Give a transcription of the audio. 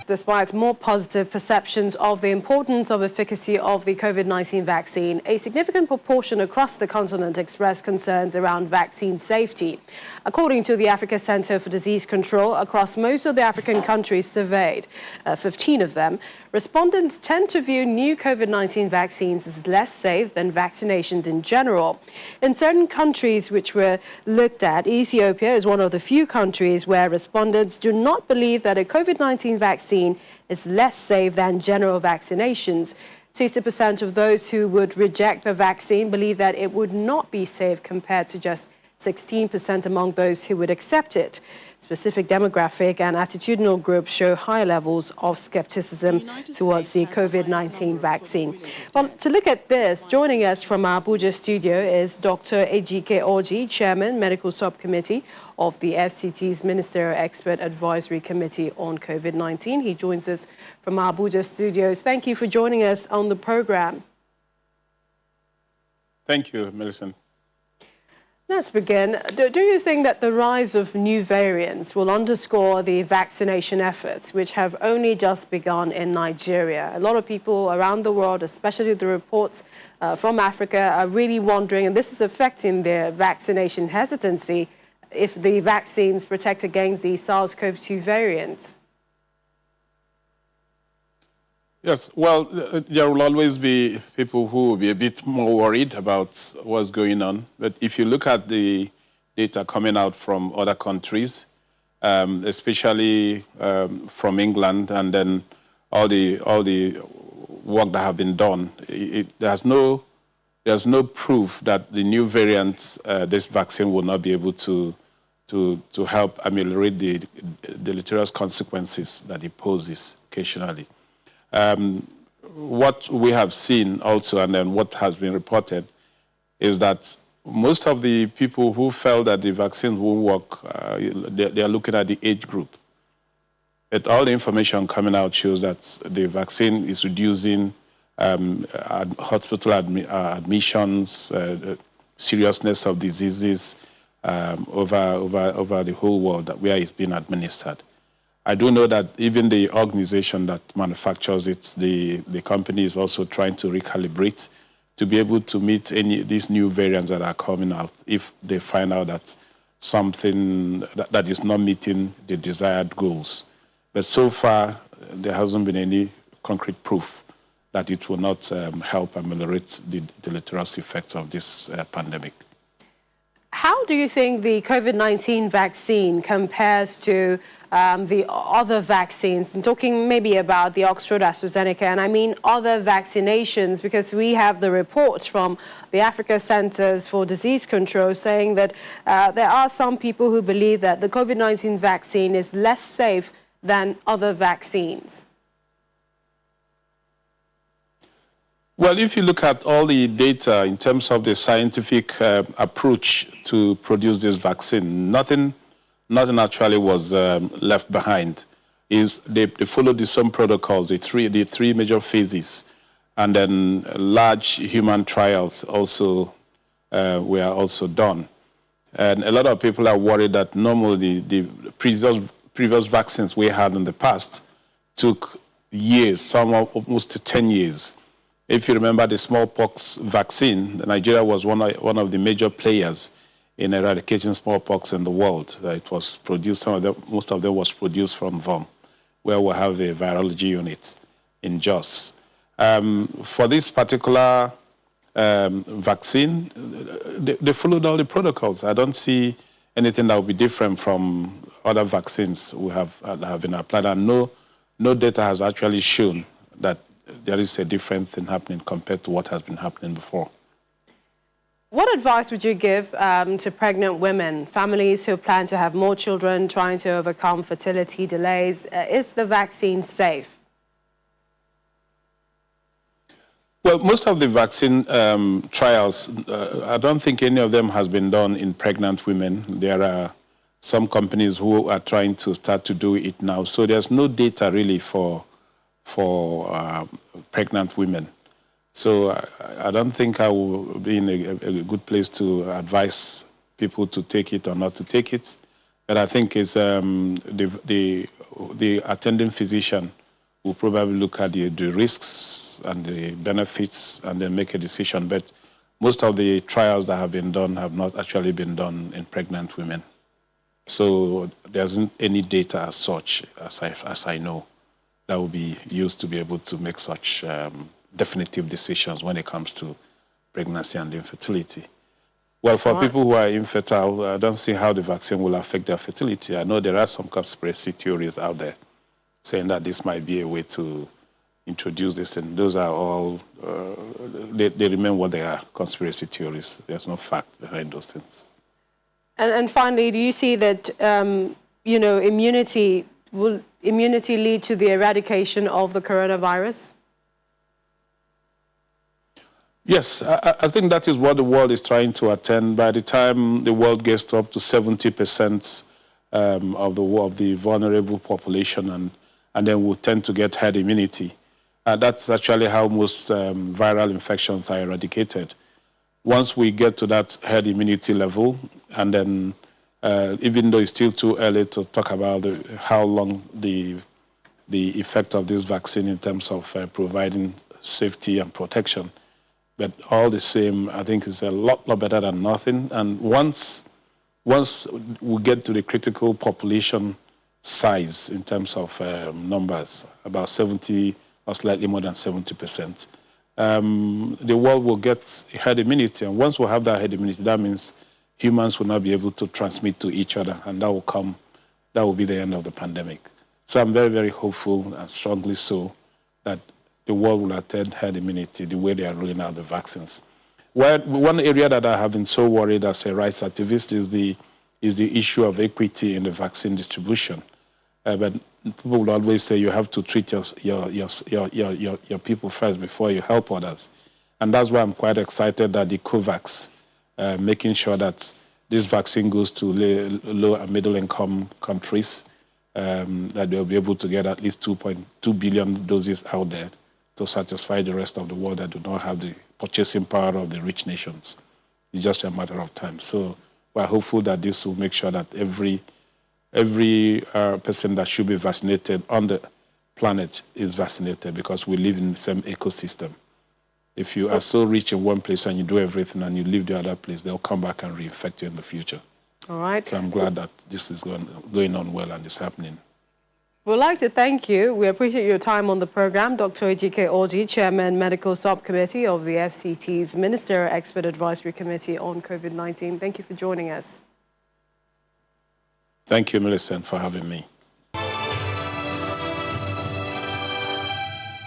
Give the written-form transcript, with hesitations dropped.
despite more positive perceptions of the importance of efficacy of the COVID-19 vaccine, a significant proportion across the continent expressed concerns around vaccine safety. According to the Africa Center for Disease Control, across most of the African countries surveyed, 15 of them, respondents tend to view new COVID-19 vaccines as less safe than vaccinations in general. In certain countries which were looked at, Ethiopia is one of the few countries where respondents do not believe that a COVID-19 vaccine is less safe than general vaccinations. 60% of those who would reject the vaccine believe that it would not be safe, compared to just 16% among those who would accept it. Specific demographic and attitudinal groups show high levels of skepticism towards the COVID-19 vaccine. Well, to look at this, joining us from our Abuja studio is Dr. Ejike Orji, Chairman, Medical Subcommittee of the FCT's Ministerial Expert Advisory Committee on COVID-19. He joins us from our Abuja studios. Thank you for joining us on the program. Thank you, Millicent. Let's begin. Do you think that the rise of new variants will underscore the vaccination efforts, which have only just begun in Nigeria? A lot of people around the world, especially the reports from Africa, are really wondering, and this is affecting their vaccination hesitancy, if the vaccines protect against the SARS-CoV-2 variant. Yes, well, there will always be people who will be a bit more worried about what's going on. But if you look at the data coming out from other countries, especially from England, and then all the work that have been done, there's no proof that the new variants, this vaccine will not be able to help ameliorate the deleterious consequences that it poses occasionally. What we have seen also, and then what has been reported, is that most of the people who felt that the vaccines won't work, they are looking at the age group. But all the information coming out shows that the vaccine is reducing hospital admissions, seriousness of diseases over the whole world where it's been administered. I do know that even the organization that manufactures it, the company is also trying to recalibrate to be able to meet any of these new variants that are coming out if they find out that something that is not meeting the desired goals. But so far, there hasn't been any concrete proof that it will not help ameliorate the deleterious effects of this pandemic. How do you think the COVID-19 vaccine compares to the other vaccines? I'm talking maybe about the Oxford AstraZeneca, and I mean other vaccinations, because we have the reports from the Africa Centers for Disease Control saying that there are some people who believe that the COVID-19 vaccine is less safe than other vaccines. Well, if you look at all the data in terms of the scientific approach to produce this vaccine, nothing actually was left behind. They followed the same protocols, the three major phases, and then large human trials also were also done. And a lot of people are worried that normally the previous vaccines we had in the past took years, some almost 10 years. If you remember the smallpox vaccine, Nigeria was one of the major players in eradicating smallpox in the world. It was produced, most of them was produced from VOM, where we have the virology unit in Jos. For this particular vaccine, they followed all the protocols. I don't see anything that will be different from other vaccines we have been applied, and no data has actually shown that there is a different thing happening compared to what has been happening before. What advice would you give to pregnant women, families who plan to have more children, trying to overcome fertility delays? Is the vaccine safe? Well, most of the vaccine trials, I don't think any of them has been done in pregnant women. There are some companies who are trying to start to do it now. So there's no data really for pregnant women. So I don't think I will be in a good place to advise people to take it or not to take it. But I think it's the attending physician will probably look at the risks and the benefits and then make a decision. But most of the trials that have been done have not actually been done in pregnant women. So there isn't any data as such, as I know, that will be used to be able to make such definitive decisions when it comes to pregnancy and infertility. Well, for people who are infertile, I don't see how the vaccine will affect their fertility. I know there are some conspiracy theories out there saying that this might be a way to introduce this, and those are all, they remain what they are, conspiracy theories. There's no fact behind those things. And finally, do you see that, immunity lead to the eradication of the coronavirus? Yes, I think that is what the world is trying to attain. By the time the world gets up to 70% of the vulnerable population, and then we'll tend to get herd immunity. That's actually how most viral infections are eradicated. Once we get to that herd immunity level, and then even though it's still too early to talk about how long the effect of this vaccine in terms of providing safety and protection, but all the same, I think it's a lot better than nothing. And once we get to the critical population size in terms of numbers, about 70 or slightly more than 70%, the world will get herd immunity. And once we have that herd immunity, that means humans will not be able to transmit to each other, and that will be the end of the pandemic. So I'm very, very hopeful, and strongly so, that the world will attain herd immunity the way they are rolling out the vaccines. One area that I have been so worried as a rights activist is the issue of equity in the vaccine distribution. But people will always say you have to treat your people first before you help others. And that's why I'm quite excited that the COVAX, making sure that this vaccine goes to low and middle income countries, that they'll be able to get at least 2.2 billion doses out there to satisfy the rest of the world that do not have the purchasing power of the rich nations. It's just a matter of time. So we're hopeful that this will make sure that every person that should be vaccinated on the planet is vaccinated, because we live in the same ecosystem. If you are so rich in one place and you do everything and you leave the other place, they'll come back and reinfect you in the future. All right. So I'm glad that this is going on well and it's happening. We'd like to thank you. We appreciate your time on the program. Dr. Ejike Orji, Chairman, Medical Subcommittee of the FCT's Ministerial Expert Advisory Committee on COVID-19. Thank you for joining us. Thank you, Millicent, for having me.